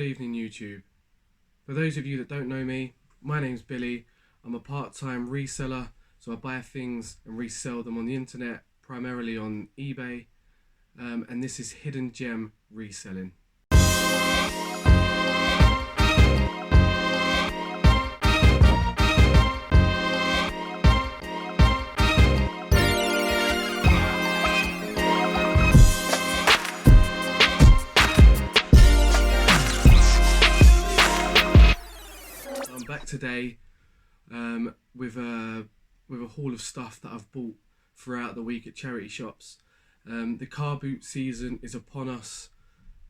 Good evening, YouTube. For those of you that don't know me, my name's Billy. I'm a part-time reseller, so I buy things and resell them on the internet, primarily on eBay, and this is hidden gem reselling. I'm back today with a haul of stuff that I've bought throughout the week at charity shops. The car boot season is upon us.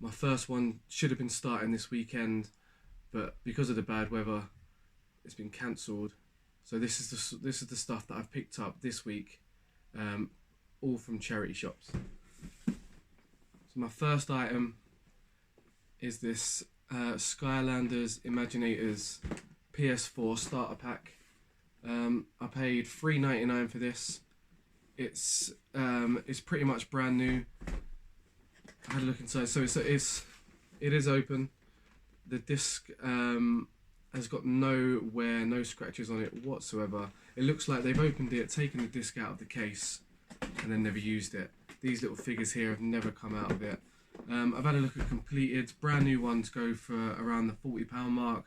My first one should have been starting this weekend, but because of the bad weather, it's been cancelled. So this is the stuff that I've picked up this week, all from charity shops. So my first item is this Skylanders Imaginators PS4 starter pack. I paid $3.99 for this. It's pretty much brand new. I had a look inside, so it is open. The disc has got no scratches on it whatsoever. It looks like they've opened it, taken the disc out of the case, and then never used it. These little figures here have never come out of it. I've had a look at completed. Brand new ones go for around the £40 mark.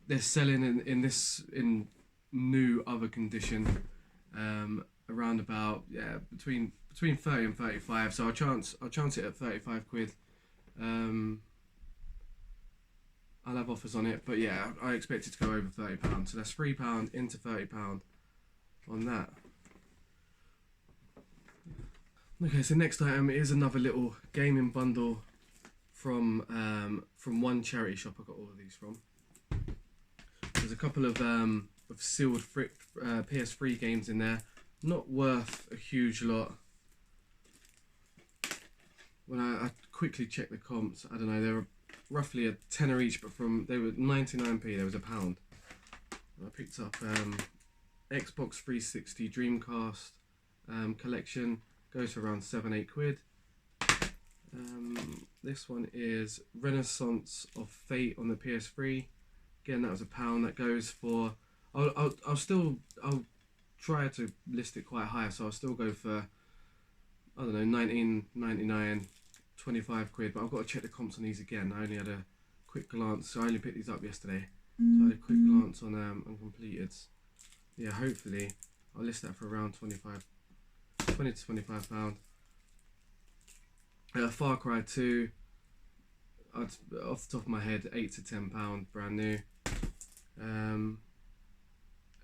They're selling in new other condition around about between 30 and 35. So I'll chance it at 35 quid. I'll have offers on it, but yeah, I expect it to go over £30. So that's £3 into £30 on that. Okay, so next item is another little gaming bundle from one charity shop I got all of these from. There's a couple of sealed PS3 games in there, not worth a huge lot. When I quickly checked the comps, I don't know, they were roughly a tenner each, but they were 99p, there was £1. I picked up Xbox 360 Dreamcast collection, goes for around 7-8 quid. This one is Renaissance of Fate on the PS3. Again, that was £1. That goes for. I'll try to list it quite high, so I'll still go for, I don't know, 19.99, 25 quid. But I've got to check the comps on these again. I only had a quick glance. So I only picked these up yesterday, so I had a quick glance on completed. Yeah, hopefully I'll list that for around 20 to £25. Far Cry 2, off the top of my head, £8 to £10, brand new. And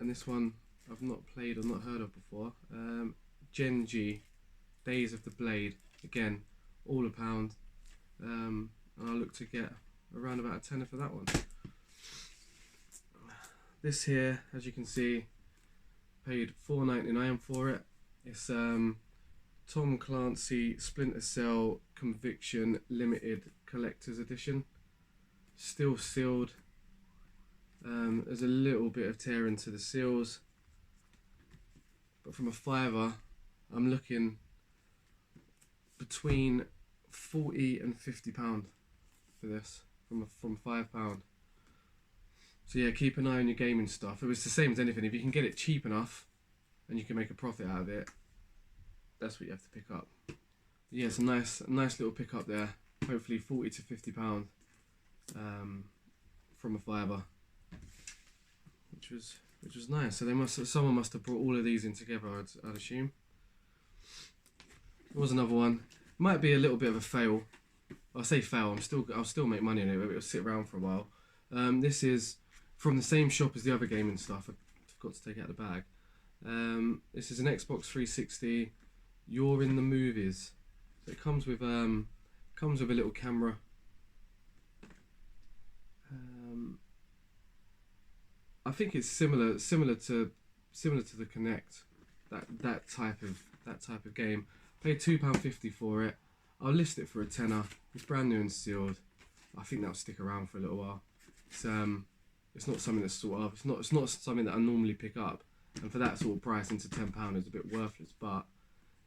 this one I've not played or not heard of before. Gen G, Days of the Blade, again, all £1. And I'll look to get around about a tenner for that one. This here, as you can see, paid $4.99 for it. It's Tom Clancy Splinter Cell Conviction Limited Collector's Edition. Still sealed. There's a little bit of tear into the seals, but from a £5, I'm looking between £40 and £50 for this from £5. So yeah, keep an eye on your gaming stuff. It was the same as anything. If you can get it cheap enough and you can make a profit out of it, that's what you have to pick up. Yeah, it's a nice little pickup there. Hopefully £40 to £50 from a £5, which was nice. So someone must have brought all of these in together, I'd assume. There was another one. Might be a little bit of a fail. I say fail. I'll still make money on it, but it'll sit around for a while. This is from the same shop as the other gaming stuff. I forgot to take out the bag. This is an Xbox 360. You're in the Movies. So it comes with a little camera. I think it's similar to the Kinect. That type of game. Paid £2.50 for it. I'll list it for a tenner. It's brand new and sealed. I think that'll stick around for a little while. It's not something that's it's not something that I normally pick up, and for that sort of price, into £10 is a bit worthless. But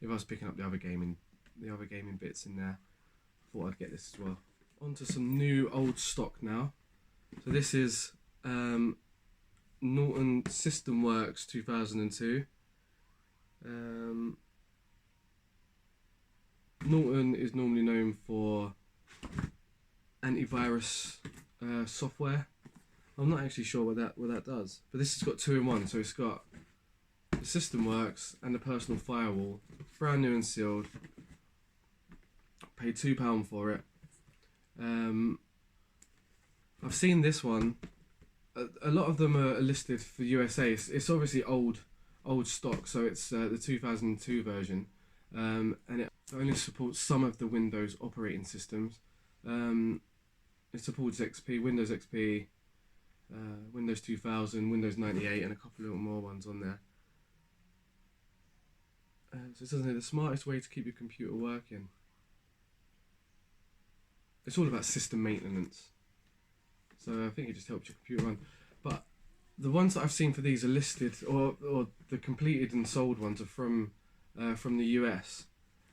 if I was picking up the other gaming bits in there, thought I'd get this as well. On to some new old stock now. So this is Norton System Works 2002. Norton is normally known for antivirus software. I'm not actually sure what that does, but this has got 2 in 1. So it's got the System Works and the personal firewall, brand new and sealed. Paid £2 for it. I've seen this one. A lot of them are listed for USA. It's obviously old stock, so it's the 2002 version, and it only supports some of the Windows operating systems. It supports XP, Windows XP, Windows 2000, Windows 98, and a couple of little more ones on there. So it says the smartest way to keep your computer working. It's all about system maintenance. So I think it just helps your computer run. But the ones that I've seen for these are listed, or the completed and sold ones are from the US.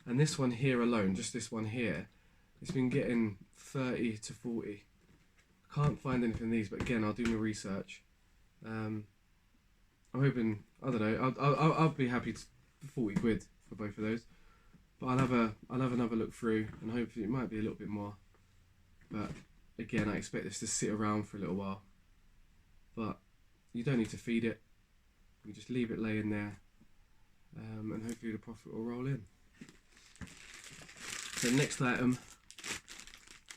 And this one here alone, just this one here, it's been getting 30 to 40. I can't find anything in these, but again, I'll do my research. I'm hoping, I don't know, I'll be happy to 40 quid for both of those. But I'll have another look through, and hopefully it might be a little bit more. But again, I expect this to sit around for a little while. But you don't need to feed it. You just leave it laying there, and hopefully the profit will roll in. So next item,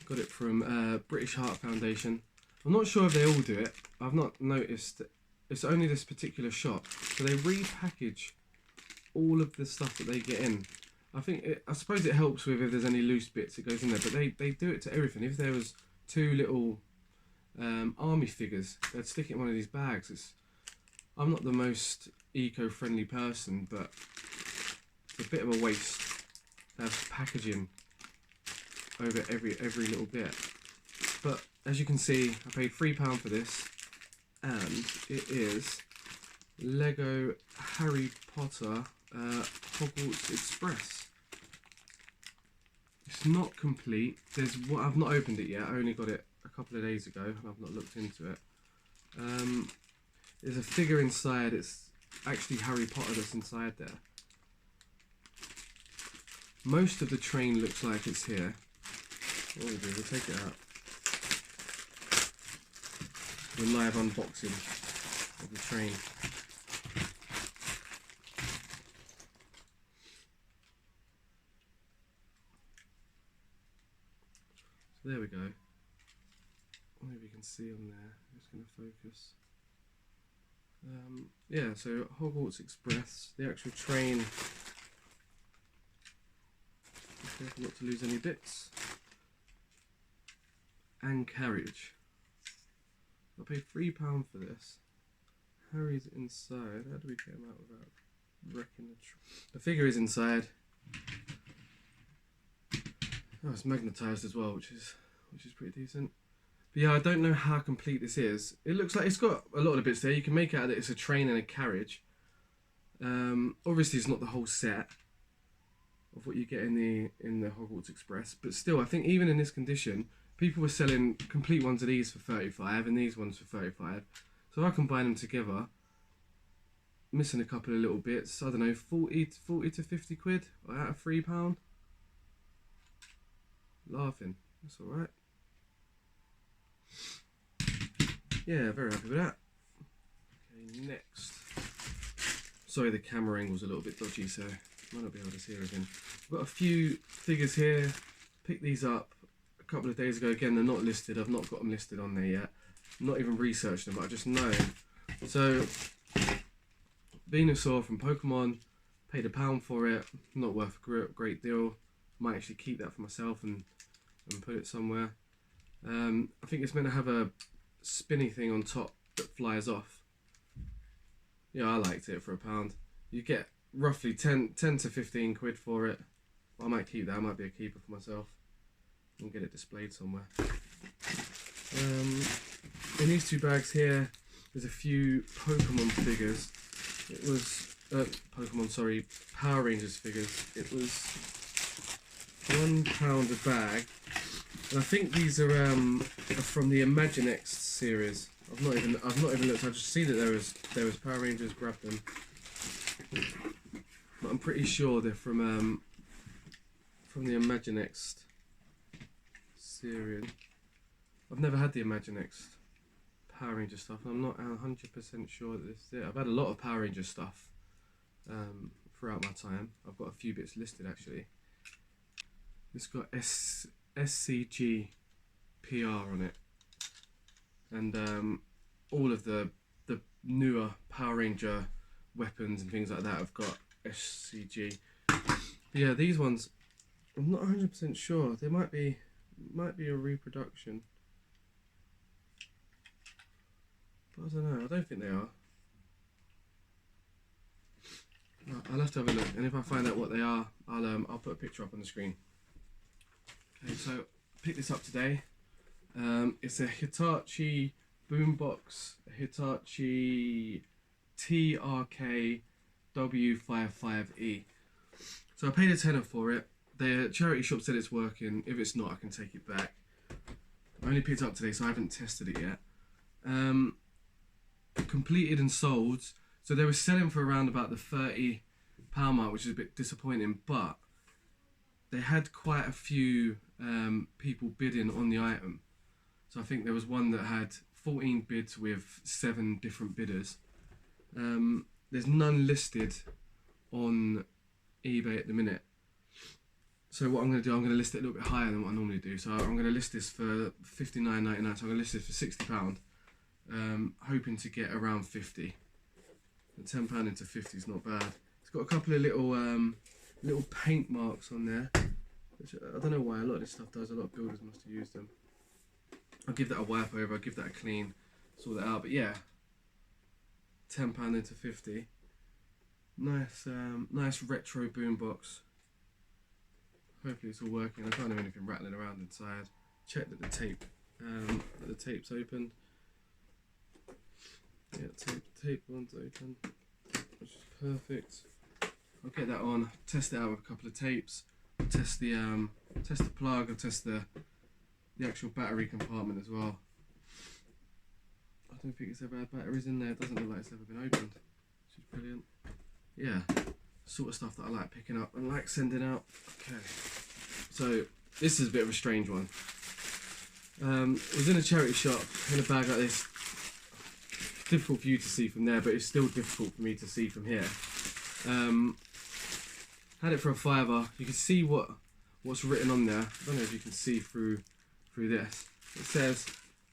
got it from British Heart Foundation. I'm not sure if they all do it. I've not noticed. It's only this particular shop. So they repackage all of the stuff that they get in. I suppose it helps with if there's any loose bits, it goes in there. But they do it to everything. If there was 2 little army figures, they'd stick it in one of these bags. I'm not the most eco-friendly person, but it's a bit of a waste to have packaging over every little bit. But as you can see, I paid £3 for this, and it is Lego Harry Potter Hogwarts Express. It's not complete. I've not opened it yet. I only got it a couple of days ago, and I've not looked into it. There's a figure inside. It's actually Harry Potter that's inside there. Most of the train looks like it's here. What we'll do, we'll take it out. The live unboxing of the train. So there we go. Maybe you can see on there. I'm just going to focus. Yeah, so Hogwarts Express, the actual train. Be careful not to lose any bits. And carriage. I paid £3 for this. Harry's inside. How do we get him out without wrecking the train? The figure is inside. Oh, it's magnetised as well, which is pretty decent. But yeah, I don't know how complete this is. It looks like it's got a lot of the bits there. You can make out that it's a train and a carriage. Obviously, it's not the whole set of what you get in the Hogwarts Express, but still, I think even in this condition, people were selling complete ones of these for 35 and these ones for 35. So I combine them together, missing a couple of little bits. I don't know, 40 to 50 quid out of £3. Laughing. That's all right. Yeah, very happy with that. Okay, next. Sorry, the camera angle's a little bit dodgy, so might not be able to see everything. I've got a few figures here. Picked these up a couple of days ago. Again, they're not listed. I've not got them listed on there yet. Not even researched them, but I just know. So, Venusaur from Pokemon. Paid £1 for it. Not worth a great deal. Might actually keep that for myself and put it somewhere. I think it's meant to have a spinny thing on top that flies off. Yeah, I liked it for £1. You get roughly 10 to 15 quid for it. I might keep that. I might be a keeper for myself and get it displayed somewhere. In these 2 bags here, there's a few Pokemon figures. It was Power Rangers figures. It was £1 a bag. And I think these are from the Imaginext series. I've not even looked. I've just seen that there was Power Rangers. Grabbed them, but I'm pretty sure they're from the Imaginext series. I've never had the Imaginext Power Ranger stuff. I'm not 100% sure that this is it. I've had a lot of Power Ranger stuff throughout my time. I've got a few bits listed actually. It's got SCG PR on it, and all of the newer Power Ranger weapons and things like that have got SCG. But yeah, these ones, I'm not 100% sure. They might be a reproduction, but I don't know. I don't think they are. I'll have to have a look, and if I find out what they are, I'll put a picture up on the screen. Okay, so I picked this up today. It's a Hitachi Boombox, Hitachi TRK W55E. So I paid a tenner for it. The charity shop said it's working. If it's not, I can take it back. I only picked it up today, so I haven't tested it yet. Completed and sold. So they were selling for around about the £30 mark, which is a bit disappointing, but they had quite a few people bidding on the item. So I think there was one that had 14 bids with 7 different bidders. There's none listed on eBay at the minute. So what I'm going to do, I'm going to list it a little bit higher than what I normally do. So I'm going to list this for £59.99. So I'm going to list this for £60, hoping to get around 50. And £10 into 50 is not bad. It's got a couple of little paint marks on there, which I don't know why a lot of this stuff does. A lot of builders must have used them. I'll give that a wipe over. I'll give that a clean, sort that out. But yeah, £10 into 50. Nice, nice retro boombox. Hopefully it's all working. I can't hear anything rattling around inside. Check that the tape's open. Yeah, tape one's open, which is perfect. I'll get that on. Test it out with a couple of tapes. I'll test the plug. I'll test the actual battery compartment as well. I don't think it's ever had batteries in there. It doesn't look like it's ever been opened, which is brilliant. Yeah, sort of stuff that I like picking up and like sending out. Okay, so this is a bit of a strange one. It was in a charity shop in a bag like this. Difficult for you to see from there, but it's still difficult for me to see from here. Had it for a £5. You can see what's written on there. I don't know if you can see through this. It says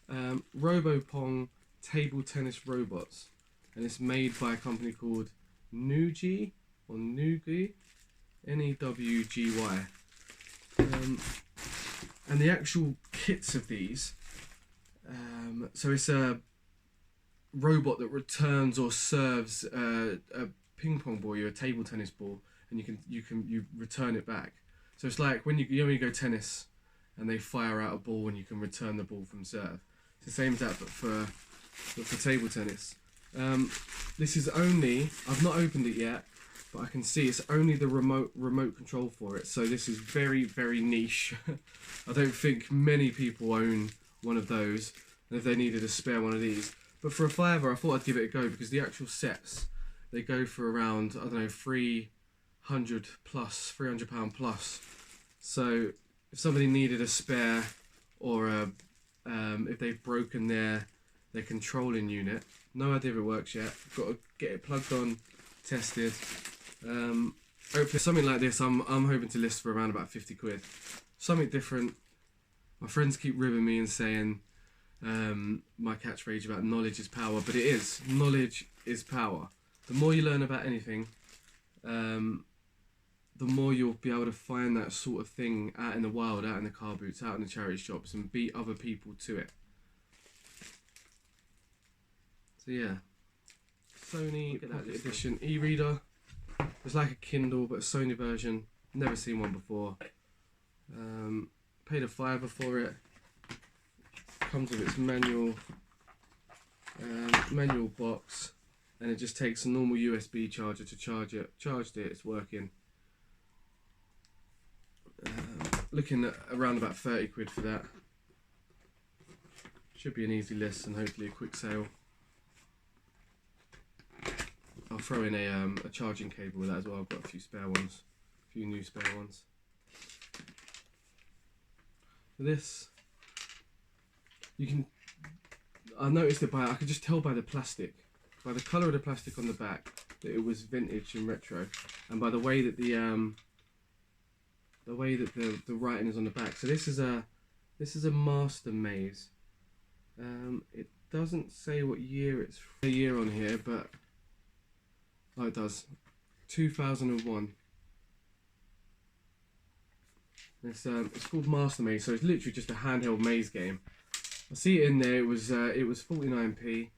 Robopong table tennis robots, and it's made by a company called Newgy or Newgy, Newgy. And the actual kits of these, so it's a robot that returns or serves a ping pong ball, or a table tennis ball, and you return it back. So it's like when you go tennis and they fire out a ball and you can return the ball from serve. It's the same as that, but for table tennis. This is only, I've not opened it yet, but I can see it's only the remote control for it. So this is very, very niche. I don't think many people own one of those, and if they needed a spare one of these. But for a £5, I thought I'd give it a go, because the actual sets, they go for around, I don't know, £300 plus. So if somebody needed a spare, or if they've broken their controlling unit, no idea if it works yet. Got to get it plugged on, tested. Hopefully something like this, I'm hoping to list for around about 50 quid. Something different. My friends keep ribbing me and saying my catchphrase about knowledge is power, but it is. Knowledge is power. The more you learn about anything, the more you'll be able to find that sort of thing out in the wild, out in the car boots, out in the charity shops, and beat other people to it. So yeah, Sony edition e-reader. It's like a Kindle, but a Sony version. Never seen one before. Paid a £5 for it. Comes with its manual box, and it just takes a normal USB charger to charge it. Charged it, it's working. looking at around about 30 quid for that. Should be an easy list and hopefully a quick sale. I'll throw in a charging cable with that as well. I've got a few spare ones, a few new spare ones. This, I noticed it I could just tell by the plastic, by the colour of the plastic on the back, that it was vintage and retro, and by the way that the writing is on the back. So this is a master maze. It doesn't say what year it's a year on here, but oh, it does. 2001. It's called Master Maze, so it's literally just a handheld maze game. I see it in there. It was 49p.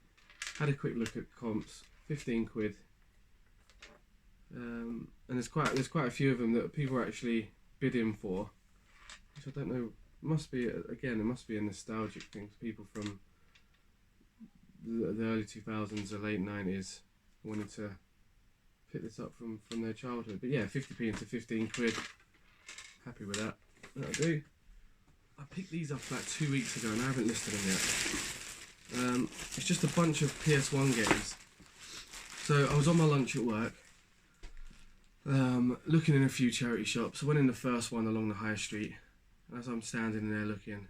Had a quick look at comps, 15 quid. And there's quite a few of them that people are actually bidding for, which I don't know. Must be, again, it must be a nostalgic thing for people from the early 2000s or late 90s wanting to pick this up from their childhood. But yeah, 50p into 15 quid. Happy with that. That'll do. I picked these up about 2 weeks ago and I haven't listed them yet. It's just a bunch of PS1 games. So I was on my lunch at work, looking in a few charity shops. I went in the first one along the high street. As I'm standing there looking,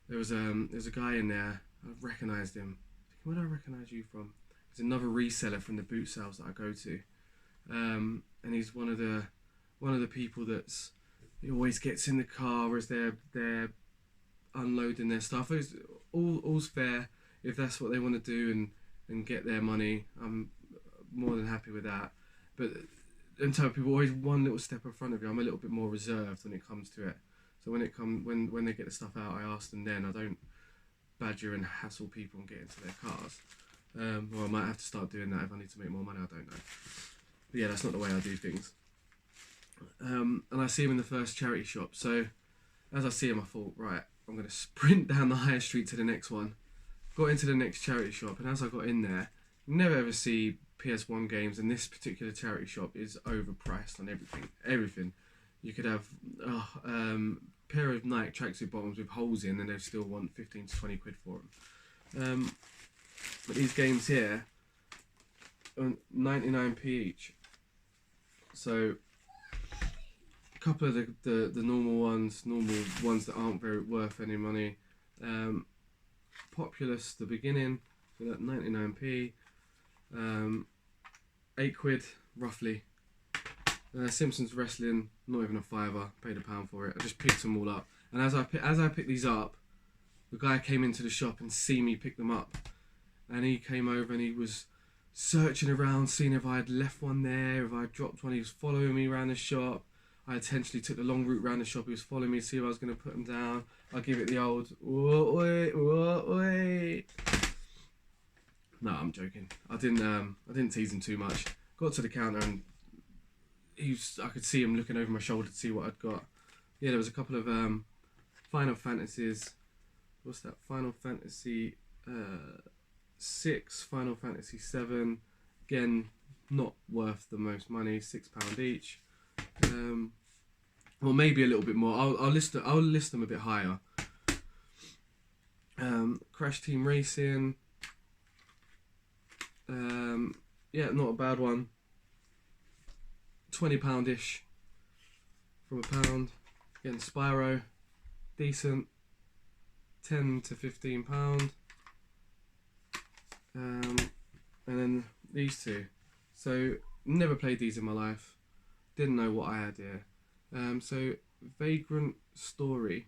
there's a guy in there. I recognised him. Where do I recognise you from? He's another reseller from the Bootsales that I go to, and he's one of the people he always gets in the car as they're unloading their stuff. It's all's fair if that's what they want to do and get their money. I'm more than happy with that. But in terms of people always one little step in front of you, I'm a little bit more reserved when it comes to it. So when they get the stuff out, I ask them then. I don't badger and hassle people and get into their cars. Or I might have to start doing that if I need to make more money, I don't know. But yeah, that's not the way I do things. And I see him in the first charity shop. So as I see him, I thought, right, I'm going to sprint down the high street to the next one. Got into the next charity shop, and as I got in there, you never ever see PS1 games, and this particular charity shop is overpriced on everything. You could have pair of Nike tracksuit bottoms with holes in and they still want 15 to 20 quid for them. But these games here are 99p each. So a couple of the normal ones that aren't very worth any money. Populous, the beginning, so that 99p. 8 quid roughly. Simpsons Wrestling, not even a fiver, paid £1 for it. I just picked them all up, and as I picked these up, the guy came into the shop and see me pick them up, and he came over and he was searching around, seeing if I had left one there, if I had dropped one. He was following me around the shop. I intentionally took the long route around the shop. He was following me to see if I was going to put them down. I'll give it the old wait. No, I'm joking. I didn't tease him too much. Got to the counter and I could see him looking over my shoulder to see what I'd got. Yeah, there was a couple of Final Fantasies. What's that? Final Fantasy 6, Final Fantasy 7. Again, not worth the most money. £6 each. Or maybe a little bit more. I'll list them a bit higher. Crash Team Racing. Yeah, not a bad one. £20-ish from £1. Again, Spyro, decent. £10 to £15. And then these two. So never played these in my life. Didn't know what I had here. So Vagrant Story,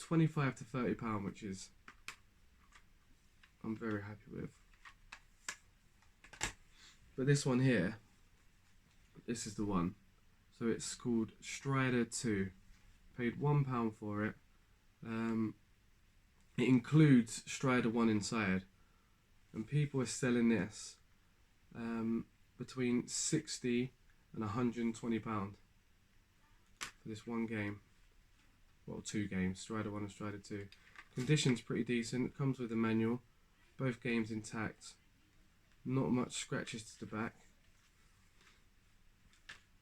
£25 to £30, which is I'm very happy with. But this one here, this is the one. So it's called Strider 2. Paid £1 for it. It includes Strider 1 inside. And people are selling this between £60 and £120 for this one game. Well, two games, Strider 1 and Strider 2. Condition's pretty decent. It comes with a manual. Both games intact. Not much scratches to the back.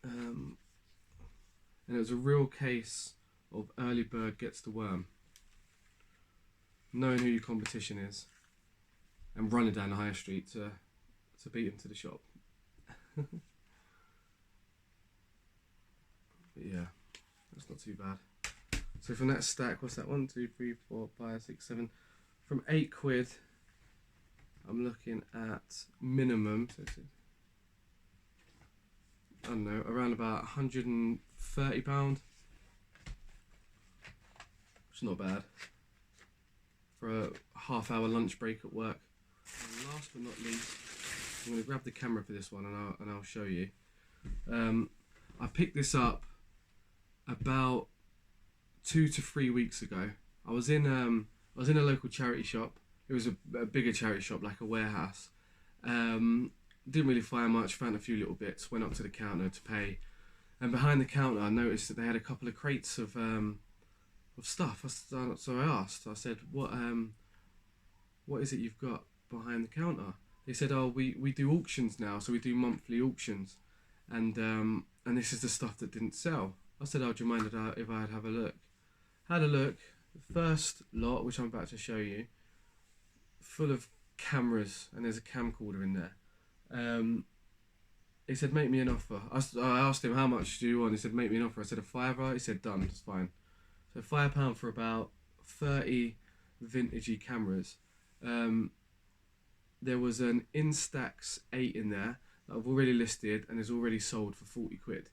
And and it was a real case of early bird gets the worm. Knowing who your competition is and running down the high street to beat them to the shop. But yeah, that's not too bad. So from that stack, what's that? 1, 2, 3, 4, 5, 6, 7. From £8, I'm looking at minimum, so I don't know, around about £130, which is not bad for a half-hour lunch break at work. And last but not least, I'm going to grab the camera for this one, and I'll show you. I picked this up about 2 to 3 weeks ago. I was in a local charity shop. It was a bigger charity shop, like a warehouse. Didn't really find much, found a few little bits, went up to the counter to pay, and behind the counter I noticed that they had a couple of crates of stuff. So I asked, I said, what is it you've got behind the counter? They said, oh, we do auctions now, so we do monthly auctions, and this is the stuff that didn't sell. I said, oh, do you mind if I'd have a look? Had a look. The first lot, which I'm about to show you, full of cameras, and there's a camcorder in there. He said, make me an offer. I asked him, how much do you want? He said, make me an offer. I said, a £5. He said, done, it's fine. So £5 for about 30 vintagey cameras. There was an Instax 8 in there that I've already listed and is already sold for £40.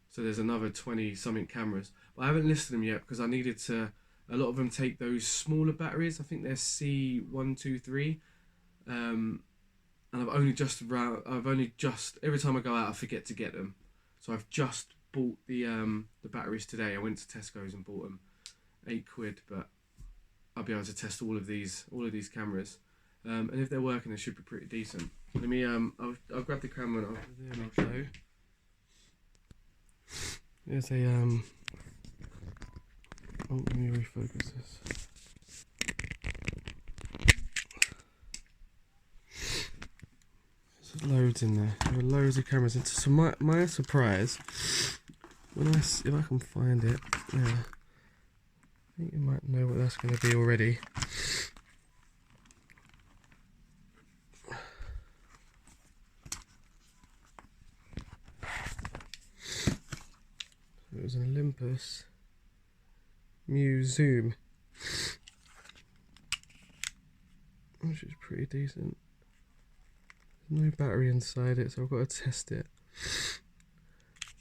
So there's another 20 something cameras, but I haven't listed them yet because I needed to. A lot of them take those smaller batteries. I think they're C123, and I've only just every time I go out I forget to get them. So I've just bought the batteries today. I went to Tesco's and bought them, £8, but I'll be able to test all of these cameras, and if they're working, they should be pretty decent. Let me I'll grab the camera and I'll show. There's a oh, let me refocus this. There's loads in there. There are loads of cameras. And so my surprise, if I can find it, yeah, I think you might know what that's going to be already. It was an Olympus Muse Zoom, which is pretty decent. There's no battery inside it, so I've got to test it.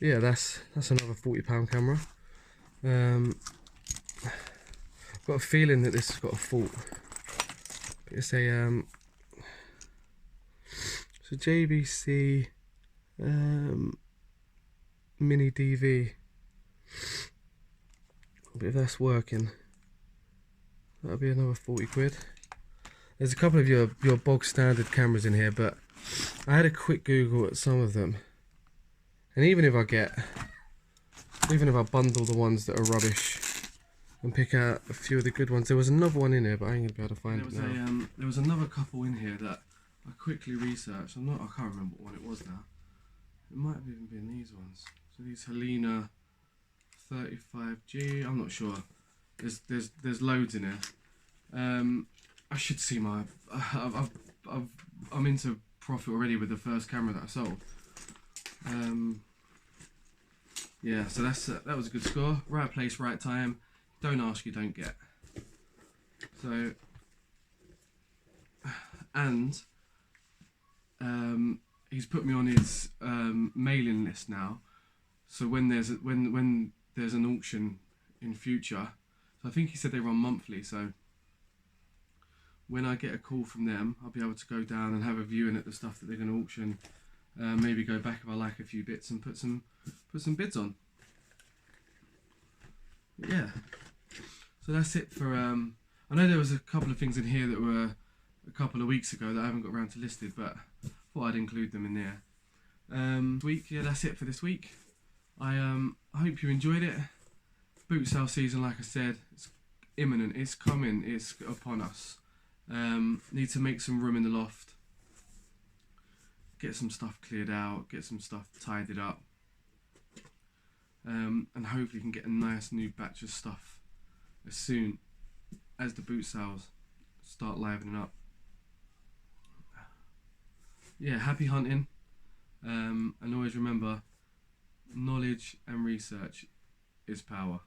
Yeah, that's another £40 camera. I've got a feeling that this has got a fault. It's a JVC mini DV. But if that's working, that'll be another £40. There's a couple of your bog standard cameras in here, but I had a quick Google at some of them, and even if I bundle the ones that are rubbish and pick out a few of the good ones, there was another one in here, but I ain't gonna be able to find it now. There was another couple in here that I quickly researched. I can't remember what one it was now. It might have even been these ones. So these Helena 35G, I'm not sure. There's loads in here. I should see my. I'm into profit already with the first camera that I sold. Yeah, so that was a good score. Right place, right time. Don't ask, you don't get. So, and he's put me on his mailing list now. So when there's an auction in future, so I think he said they run monthly. So when I get a call from them, I'll be able to go down and have a viewing at the stuff that they're going to auction. Maybe go back if I like a few bits and put some bids on. But yeah. So that's it for. I know there was a couple of things in here that were a couple of weeks ago that I haven't got around to listed, but I thought I'd include them in there. Yeah, that's it for this week. I hope you enjoyed it. Bootsale season, like I said, it's imminent. It's coming. It's upon us. Need to make some room in the loft. Get some stuff cleared out. Get some stuff tidied up. and hopefully can get a nice new batch of stuff as soon as the boot sales start livening up. Yeah, happy hunting, and always remember, knowledge and research is power.